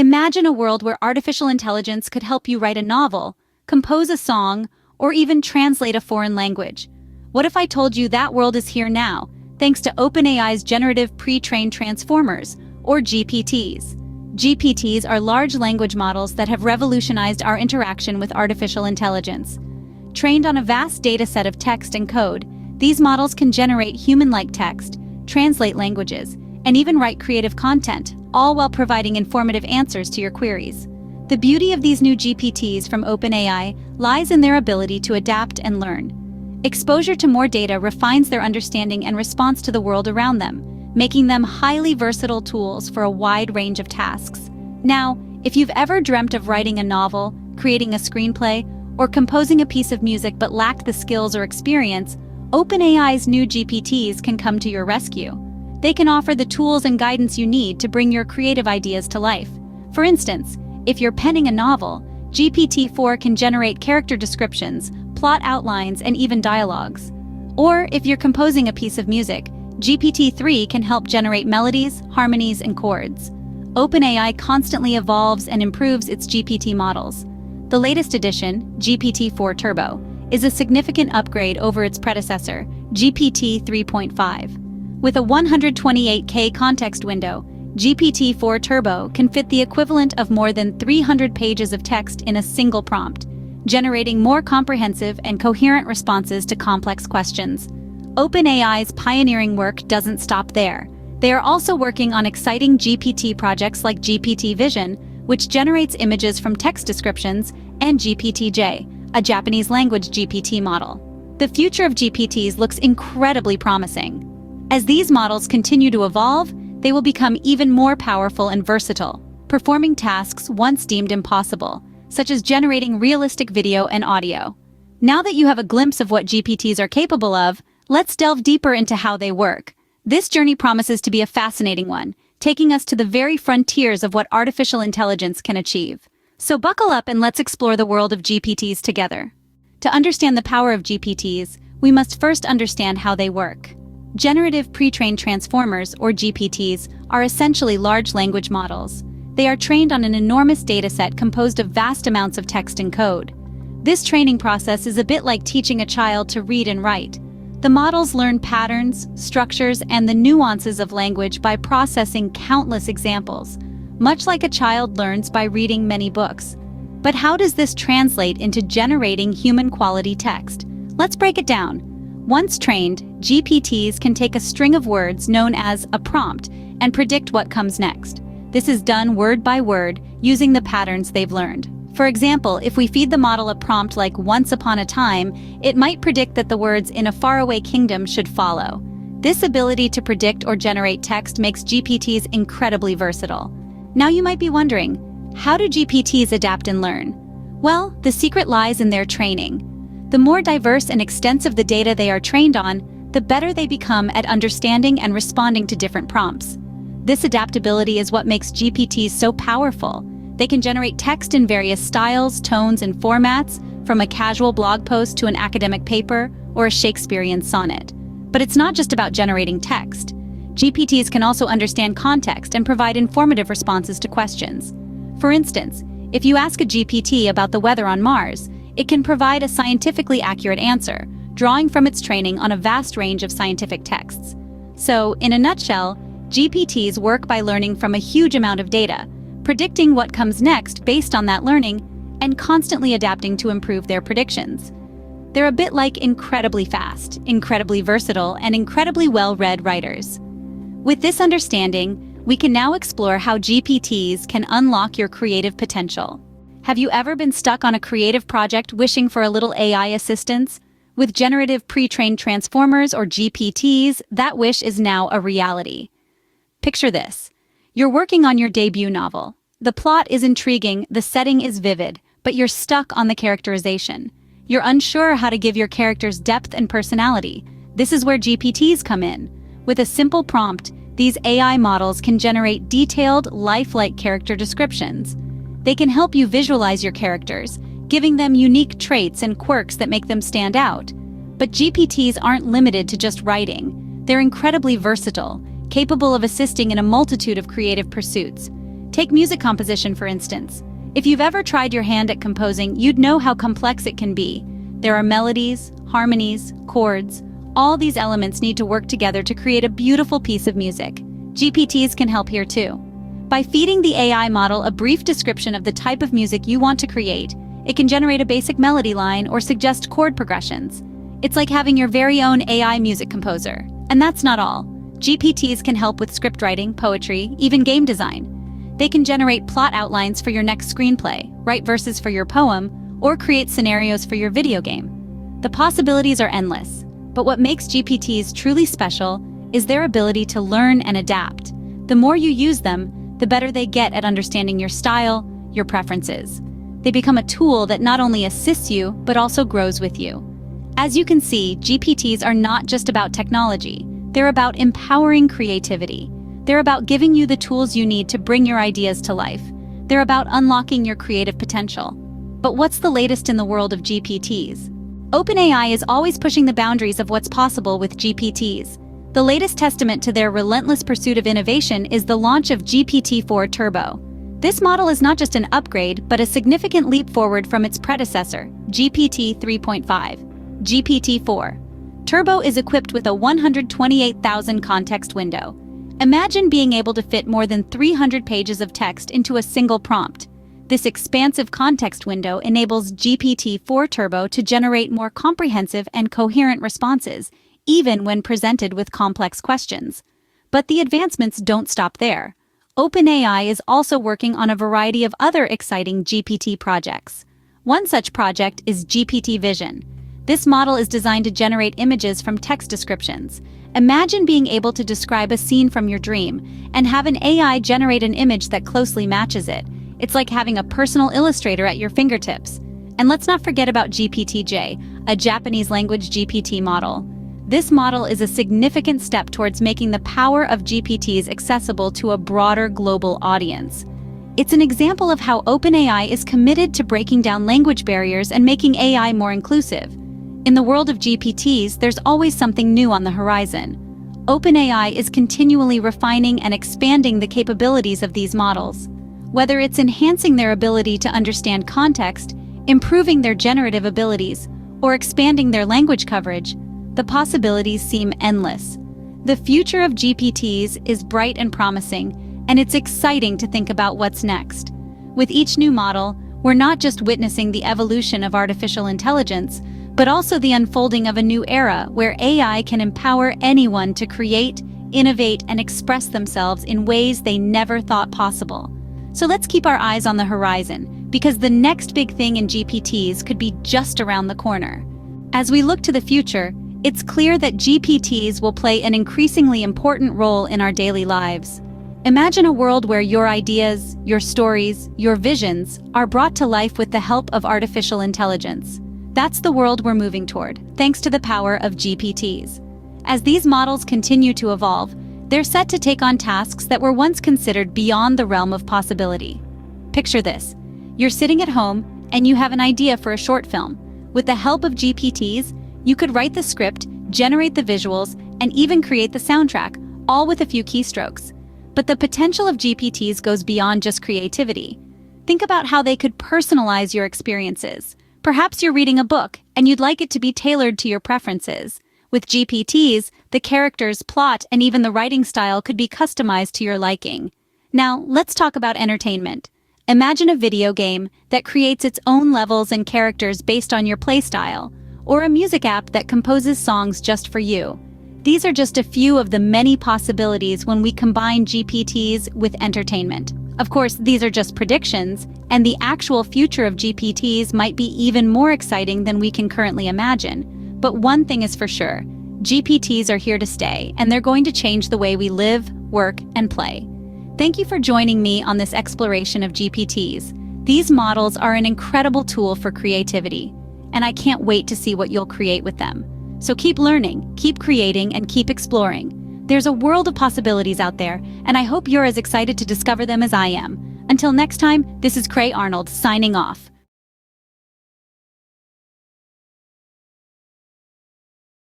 Imagine a world where artificial intelligence could help you write a novel, compose a song, or even translate a foreign language. What if I told you that world is here now, thanks to OpenAI's Generative Pre-trained Transformers, or GPTs? GPTs are large language models that have revolutionized our interaction with artificial intelligence. Trained on a vast data set of text and code, these models can generate human-like text, translate languages, and even write creative content, all while providing informative answers to your queries. The beauty of these new GPTs from OpenAI lies in their ability to adapt and learn. Exposure to more data refines their understanding and response to the world around them, making them highly versatile tools for a wide range of tasks. Now, if you've ever dreamt of writing a novel, creating a screenplay, or composing a piece of music but lacked the skills or experience, OpenAI's new GPTs can come to your rescue. They can offer the tools and guidance you need to bring your creative ideas to life. For instance, if you're penning a novel, GPT-4 can generate character descriptions, plot outlines, and even dialogues. Or if you're composing a piece of music, GPT-3 can help generate melodies, harmonies, and chords. OpenAI constantly evolves and improves its GPT models. The latest edition, GPT-4 Turbo, is a significant upgrade over its predecessor, GPT 3.5. With a 128K context window, GPT-4 Turbo can fit the equivalent of more than 300 pages of text in a single prompt, generating more comprehensive and coherent responses to complex questions. OpenAI's pioneering work doesn't stop there. They are also working on exciting GPT projects like GPT Vision, which generates images from text descriptions, and GPT-J, a Japanese language GPT model. The future of GPTs looks incredibly promising. As these models continue to evolve, they will become even more powerful and versatile, performing tasks once deemed impossible, such as generating realistic video and audio. Now that you have a glimpse of what GPTs are capable of, let's delve deeper into how they work. This journey promises to be a fascinating one, taking us to the very frontiers of what artificial intelligence can achieve. So buckle up and let's explore the world of GPTs together. To understand the power of GPTs, we must first understand how they work. Generative Pre-trained Transformers, or GPTs, are essentially large language models. They are trained on an enormous dataset composed of vast amounts of text and code. This training process is a bit like teaching a child to read and write. The models learn patterns, structures, and the nuances of language by processing countless examples, much like a child learns by reading many books. But how does this translate into generating human-quality text? Let's break it down. Once trained, GPTs can take a string of words known as a prompt and predict what comes next. This is done word by word, using the patterns they've learned. For example, if we feed the model a prompt like "once upon a time," it might predict that the words "in a faraway kingdom" should follow. This ability to predict or generate text makes GPTs incredibly versatile. Now you might be wondering, how do GPTs adapt and learn? Well, the secret lies in their training. The more diverse and extensive the data they are trained on, the better they become at understanding and responding to different prompts. This adaptability is what makes GPTs so powerful. They can generate text in various styles, tones, and formats, from a casual blog post to an academic paper or a Shakespearean sonnet. But it's not just about generating text. GPTs can also understand context and provide informative responses to questions. For instance, if you ask a GPT about the weather on Mars, it can provide a scientifically accurate answer, drawing from its training on a vast range of scientific texts. So, in a nutshell, GPTs work by learning from a huge amount of data, predicting what comes next based on that learning, and constantly adapting to improve their predictions. They're a bit like incredibly fast, incredibly versatile, and incredibly well-read writers. With this understanding, we can now explore how GPTs can unlock your creative potential. Have you ever been stuck on a creative project wishing for a little AI assistance? With Generative Pre-trained Transformers, or GPTs, that wish is now a reality. Picture this. You're working on your debut novel. The plot is intriguing, the setting is vivid, but you're stuck on the characterization. You're unsure how to give your characters depth and personality. This is where GPTs come in. With a simple prompt, these AI models can generate detailed, lifelike character descriptions. They can help you visualize your characters, giving them unique traits and quirks that make them stand out. But GPTs aren't limited to just writing. They're incredibly versatile, capable of assisting in a multitude of creative pursuits. Take music composition, for instance. If you've ever tried your hand at composing, you'd know how complex it can be. There are melodies, harmonies, chords. All these elements need to work together to create a beautiful piece of music. GPTs can help here too. By feeding the AI model a brief description of the type of music you want to create, it can generate a basic melody line or suggest chord progressions. It's like having your very own AI music composer. And that's not all. GPTs can help with script writing, poetry, even game design. They can generate plot outlines for your next screenplay, write verses for your poem, or create scenarios for your video game. The possibilities are endless, but what makes GPTs truly special is their ability to learn and adapt. The more you use them, the better they get at understanding your style, your preferences. They become a tool that not only assists you, but also grows with you. As you can see, GPTs are not just about technology. They're about empowering creativity. They're about giving you the tools you need to bring your ideas to life. They're about unlocking your creative potential. But what's the latest in the world of GPTs? OpenAI is always pushing the boundaries of what's possible with GPTs. The latest testament to their relentless pursuit of innovation is the launch of GPT-4 Turbo. This model is not just an upgrade, but a significant leap forward from its predecessor, GPT 3.5. GPT-4 Turbo is equipped with a 128,000 context window. Imagine being able to fit more than 300 pages of text into a single prompt. This expansive context window enables GPT-4 Turbo to generate more comprehensive and coherent responses, even when presented with complex questions. But the advancements don't stop there. OpenAI is also working on a variety of other exciting GPT projects. One such project is GPT Vision. This model is designed to generate images from text descriptions. Imagine being able to describe a scene from your dream and have an AI generate an image that closely matches it. It's like having a personal illustrator at your fingertips. And let's not forget about GPT-J, a Japanese language GPT model. This model is a significant step towards making the power of GPTs accessible to a broader global audience. It's an example of how OpenAI is committed to breaking down language barriers and making AI more inclusive. In the world of GPTs, there's always something new on the horizon. OpenAI is continually refining and expanding the capabilities of these models. Whether it's enhancing their ability to understand context, improving their generative abilities, or expanding their language coverage, the possibilities seem endless. The future of GPTs is bright and promising, and it's exciting to think about what's next. With each new model, we're not just witnessing the evolution of artificial intelligence, but also the unfolding of a new era where AI can empower anyone to create, innovate, and express themselves in ways they never thought possible. So let's keep our eyes on the horizon, because the next big thing in GPTs could be just around the corner. As we look to the future, it's clear that GPTs will play an increasingly important role in our daily lives. Imagine a world where your ideas, your stories, your visions are brought to life with the help of artificial intelligence. That's the world we're moving toward, thanks to the power of GPTs. As these models continue to evolve, they're set to take on tasks that were once considered beyond the realm of possibility. Picture this. You're sitting at home and you have an idea for a short film. With the help of GPTs, you could write the script, generate the visuals, and even create the soundtrack, all with a few keystrokes. But the potential of GPTs goes beyond just creativity. Think about how they could personalize your experiences. Perhaps you're reading a book and you'd like it to be tailored to your preferences. With GPTs, the characters, plot, and even the writing style could be customized to your liking. Now, let's talk about entertainment. Imagine a video game that creates its own levels and characters based on your playstyle, or a music app that composes songs just for you. These are just a few of the many possibilities when we combine GPTs with entertainment. Of course, these are just predictions, and the actual future of GPTs might be even more exciting than we can currently imagine. But one thing is for sure, GPTs are here to stay, and they're going to change the way we live, work, and play. Thank you for joining me on this exploration of GPTs. These models are an incredible tool for creativity, and I can't wait to see what you'll create with them. So keep learning, keep creating, and keep exploring. There's a world of possibilities out there, and I hope you're as excited to discover them as I am. Until next time, this is Cray Arnold signing off.